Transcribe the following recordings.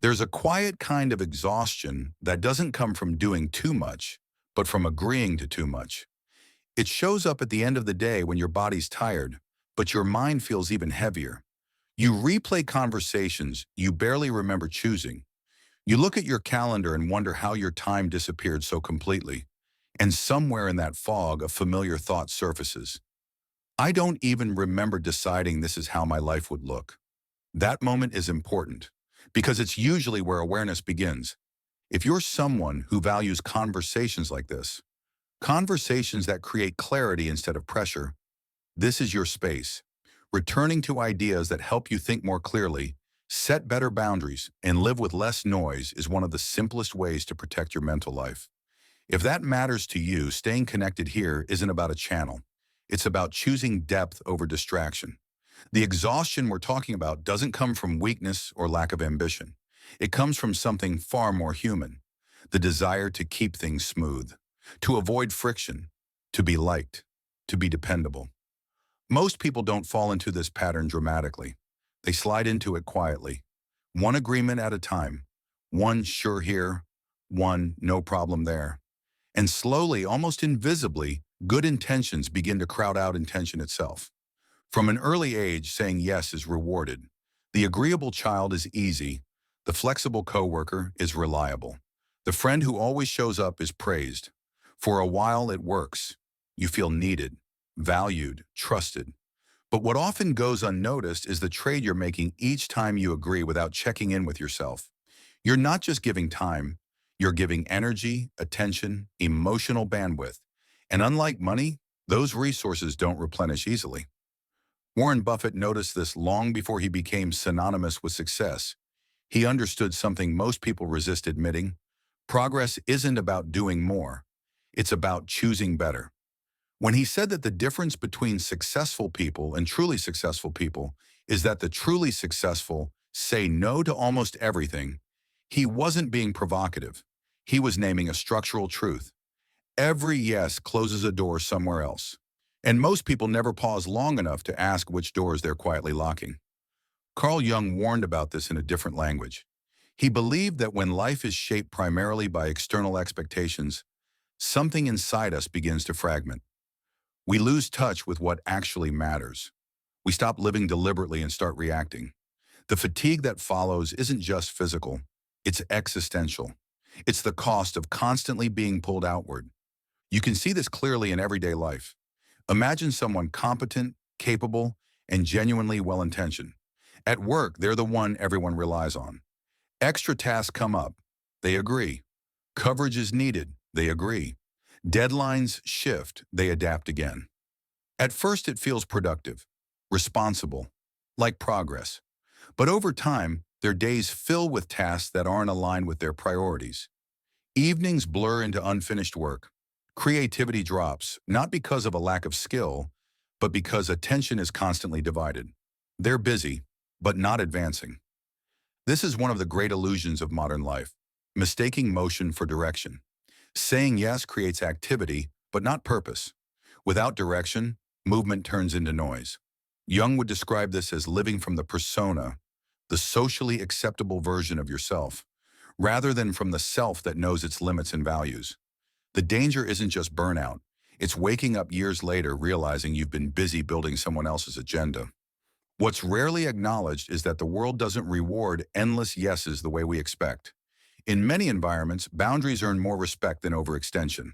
There's a quiet kind of exhaustion that doesn't come from doing too much, but from agreeing to too much. It shows up at the end of the day when your body's tired, but your mind feels even heavier. You replay conversations you barely remember choosing. You look at your calendar and wonder how your time disappeared so completely. And somewhere in that fog, a familiar thought surfaces. I don't even remember deciding this is how my life would look. That moment is important because it's usually where awareness begins. If you're someone who values conversations like this, conversations that create clarity instead of pressure, this is your space. Returning to ideas that help you think more clearly, set better boundaries, and live with less noise is one of the simplest ways to protect your mental life. If that matters to you, staying connected here isn't about a channel. It's about choosing depth over distraction. The exhaustion we're talking about doesn't come from weakness or lack of ambition. It comes from something far more human, the desire to keep things smooth, to avoid friction, to be liked, to be dependable. Most people don't fall into this pattern dramatically. They slide into it quietly, one agreement at a time, one sure here, one no problem there. And slowly, almost invisibly, good intentions begin to crowd out intention itself. From an early age, saying yes is rewarded. The agreeable child is easy. The flexible coworker is reliable. The friend who always shows up is praised. For a while, it works. You feel needed, valued, trusted. But what often goes unnoticed is the trade you're making each time you agree without checking in with yourself. You're not just giving time, you're giving energy, attention, emotional bandwidth. And unlike money, those resources don't replenish easily. Warren Buffett noticed this long before he became synonymous with success. He understood something most people resist admitting. Progress isn't about doing more. It's about choosing better. When he said that the difference between successful people and truly successful people is that the truly successful say no to almost everything, he wasn't being provocative. He was naming a structural truth. Every yes closes a door somewhere else. And most people never pause long enough to ask which doors they're quietly locking. Carl Jung warned about this in a different language. He believed that when life is shaped primarily by external expectations, something inside us begins to fragment. We lose touch with what actually matters. We stop living deliberately and start reacting. The fatigue that follows isn't just physical, it's existential. It's the cost of constantly being pulled outward. You can see this clearly in everyday life. Imagine someone competent, capable, and genuinely well-intentioned. At work, they're the one everyone relies on. Extra tasks come up. They agree. Coverage is needed. They agree. Deadlines shift. They adapt again. At first, it feels productive, responsible, like progress. But over time, their days fill with tasks that aren't aligned with their priorities. Evenings blur into unfinished work. Creativity drops, not because of a lack of skill, but because attention is constantly divided. They're busy, but not advancing. This is one of the great illusions of modern life, mistaking motion for direction. Saying yes creates activity, but not purpose. Without direction, movement turns into noise. Jung would describe this as living from the persona, the socially acceptable version of yourself, rather than from the self that knows its limits and values. The danger isn't just burnout. It's waking up years later realizing you've been busy building someone else's agenda. What's rarely acknowledged is that the world doesn't reward endless yeses the way we expect. In many environments, boundaries earn more respect than overextension.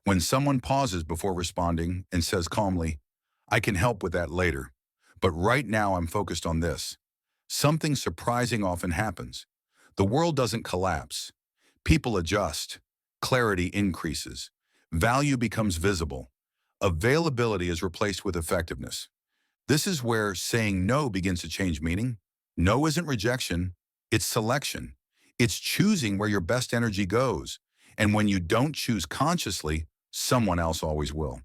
When someone pauses before responding and says calmly, "I can help with that later, but right now I'm focused on this," something surprising often happens. The world doesn't collapse. People adjust. Clarity increases. Value becomes visible. Availability is replaced with effectiveness. This is where saying no begins to change meaning. No isn't rejection, it's selection. It's choosing where your best energy goes. And when you don't choose consciously, someone else always will.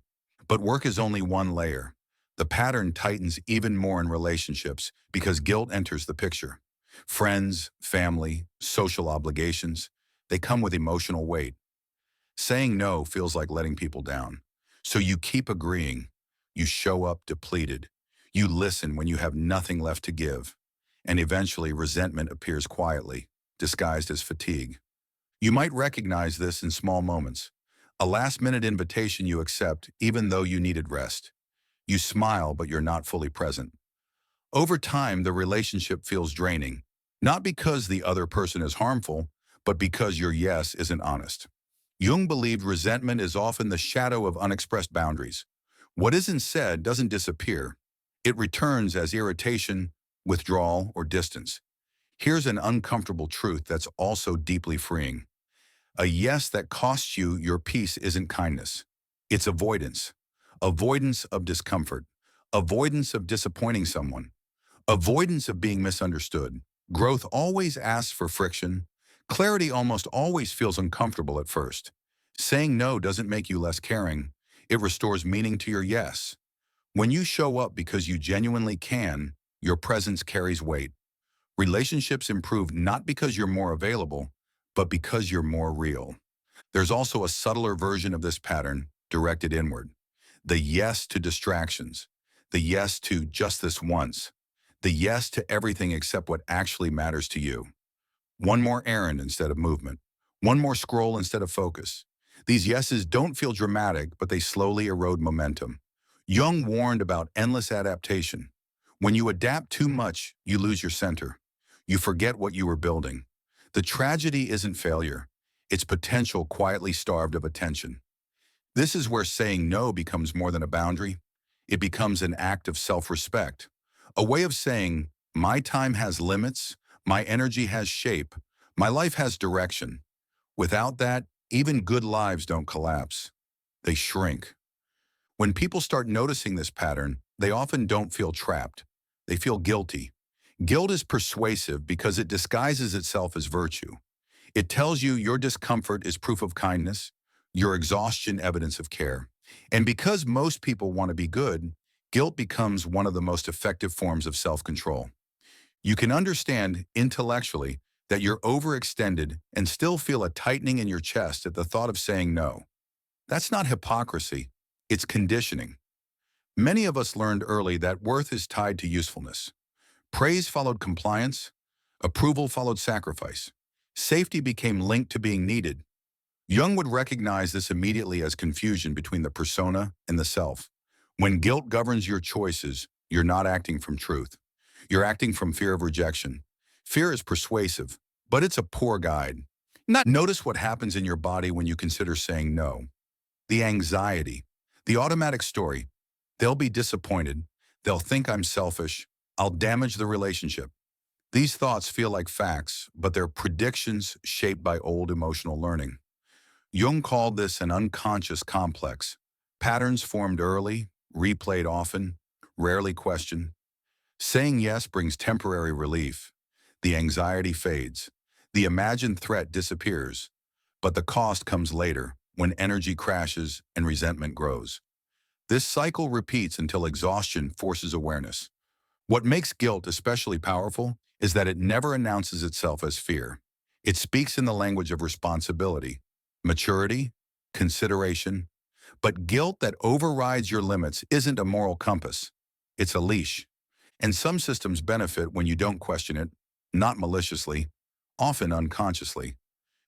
But work is only one layer. The pattern tightens even more in relationships because guilt enters the picture. Friends, family, social obligations, they come with emotional weight. Saying no feels like letting people down. So you keep agreeing. You show up depleted. You listen when you have nothing left to give. And eventually resentment appears quietly. disguised as fatigue. You might recognize this in small moments. A last-minute invitation you accept even though you needed rest. You smile, but you're not fully present. Over time, the relationship feels draining, not because the other person is harmful, but because your yes isn't honest. Jung believed resentment is often the shadow of unexpressed boundaries. What isn't said doesn't disappear. It returns as irritation, withdrawal, or distance. Here's an uncomfortable truth that's also deeply freeing. A yes that costs you your peace isn't kindness. It's avoidance. Avoidance of discomfort. Avoidance of disappointing someone. Avoidance of being misunderstood. Growth always asks for friction. Clarity almost always feels uncomfortable at first. Saying no doesn't make you less caring. It restores meaning to your yes. When you show up because you genuinely can, your presence carries weight. Relationships improve not because you're more available, but because you're more real. There's also a subtler version of this pattern, directed inward. The yes to distractions. The yes to just this once. The yes to everything except what actually matters to you. One more errand instead of movement. One more scroll instead of focus. These yeses don't feel dramatic, but they slowly erode momentum. Jung warned about endless adaptation. When you adapt too much, you lose your center. You forget what you were building. The tragedy isn't failure. It's potential quietly starved of attention. This is where saying no becomes more than a boundary. It becomes an act of self-respect. A way of saying, my time has limits, my energy has shape, my life has direction. Without that, even good lives don't collapse. They shrink. When people start noticing this pattern, they often don't feel trapped. They feel guilty. Guilt is persuasive because it disguises itself as virtue. It tells you your discomfort is proof of kindness, your exhaustion evidence of care. And because most people want to be good, guilt becomes one of the most effective forms of self-control. You can understand intellectually that you're overextended and still feel a tightening in your chest at the thought of saying no. That's not hypocrisy, it's conditioning. Many of us learned early that worth is tied to usefulness. Praise followed compliance, approval followed sacrifice. Safety became linked to being needed. Jung would recognize this immediately as confusion between the persona and the self. When guilt governs your choices, you're not acting from truth. You're acting from fear of rejection. Fear is persuasive, but it's a poor guide. Notice what happens in your body when you consider saying no. The anxiety, the automatic story. They'll be disappointed. They'll think I'm selfish. I'll damage the relationship. These thoughts feel like facts, but they're predictions shaped by old emotional learning. Jung called this an unconscious complex. Patterns formed early, replayed often, rarely questioned. Saying yes brings temporary relief. The anxiety fades. The imagined threat disappears. But the cost comes later, when energy crashes and resentment grows. This cycle repeats until exhaustion forces awareness. What makes guilt especially powerful is that it never announces itself as fear. It speaks in the language of responsibility, maturity, consideration. But guilt that overrides your limits isn't a moral compass. It's a leash. And some systems benefit when you don't question it, not maliciously, often unconsciously.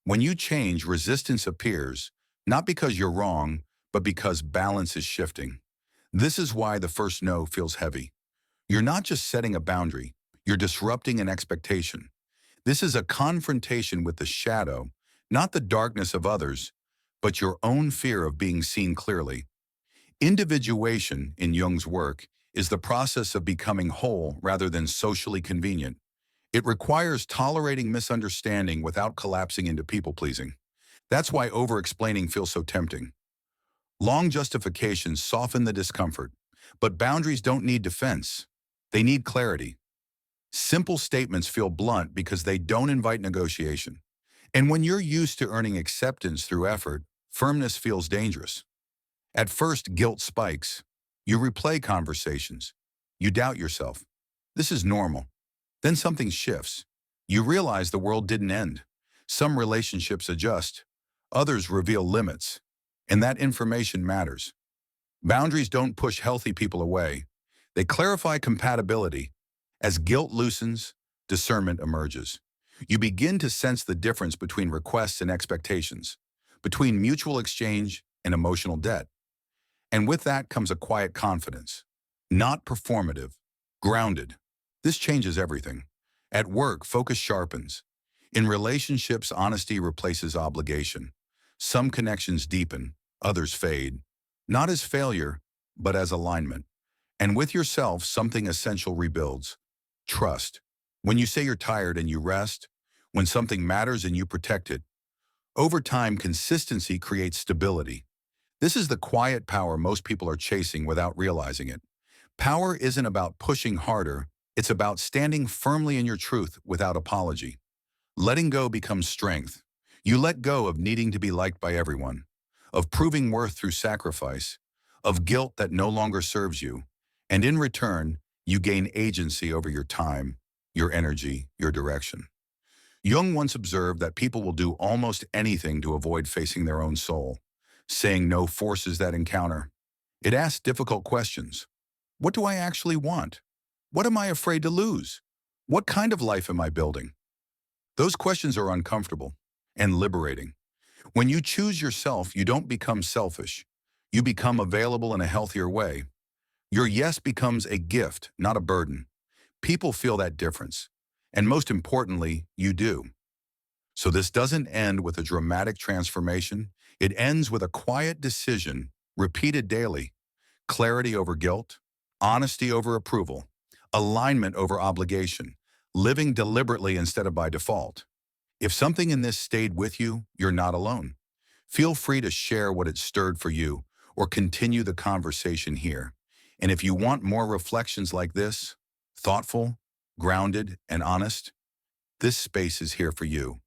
When you change, resistance appears, not because you're wrong, but because balance is shifting. This is why the first no feels heavy. You're not just setting a boundary, you're disrupting an expectation. This is a confrontation with the shadow, not the darkness of others, but your own fear of being seen clearly. Individuation, in Jung's work, is the process of becoming whole rather than socially convenient. It requires tolerating misunderstanding without collapsing into people-pleasing. That's why over-explaining feels so tempting. Long justifications soften the discomfort, but boundaries don't need defense. They need clarity. Simple statements feel blunt because they don't invite negotiation. And when you're used to earning acceptance through effort, firmness feels dangerous. At first, guilt spikes. You replay conversations. You doubt yourself. This is normal. Then something shifts. You realize the world didn't end. Some relationships adjust. Others reveal limits. And that information matters. Boundaries don't push healthy people away. They clarify compatibility. As guilt loosens, discernment emerges. You begin to sense the difference between requests and expectations, between mutual exchange and emotional debt. And with that comes a quiet confidence. Not performative, grounded. This changes everything. At work, focus sharpens. In relationships, honesty replaces obligation. Some connections deepen, others fade. Not as failure, but as alignment. And with yourself, something essential rebuilds. Trust. When you say you're tired and you rest, when something matters and you protect it, over time, consistency creates stability. This is the quiet power most people are chasing without realizing it. Power isn't about pushing harder, it's about standing firmly in your truth without apology. Letting go becomes strength. You let go of needing to be liked by everyone, of proving worth through sacrifice, of guilt that no longer serves you. And in return, you gain agency over your time, your energy, your direction. Jung once observed that people will do almost anything to avoid facing their own soul. Saying no forces that encounter. It asks difficult questions. What do I actually want? What am I afraid to lose? What kind of life am I building? Those questions are uncomfortable and liberating. When you choose yourself, you don't become selfish. You become available in a healthier way. Your yes becomes a gift, not a burden. People feel that difference. And most importantly, you do. So this doesn't end with a dramatic transformation. It ends with a quiet decision, repeated daily. Clarity over guilt, honesty over approval, alignment over obligation, living deliberately instead of by default. If something in this stayed with you, you're not alone. Feel free to share what it stirred for you or continue the conversation here. And if you want more reflections like this, thoughtful, grounded, and honest, this space is here for you.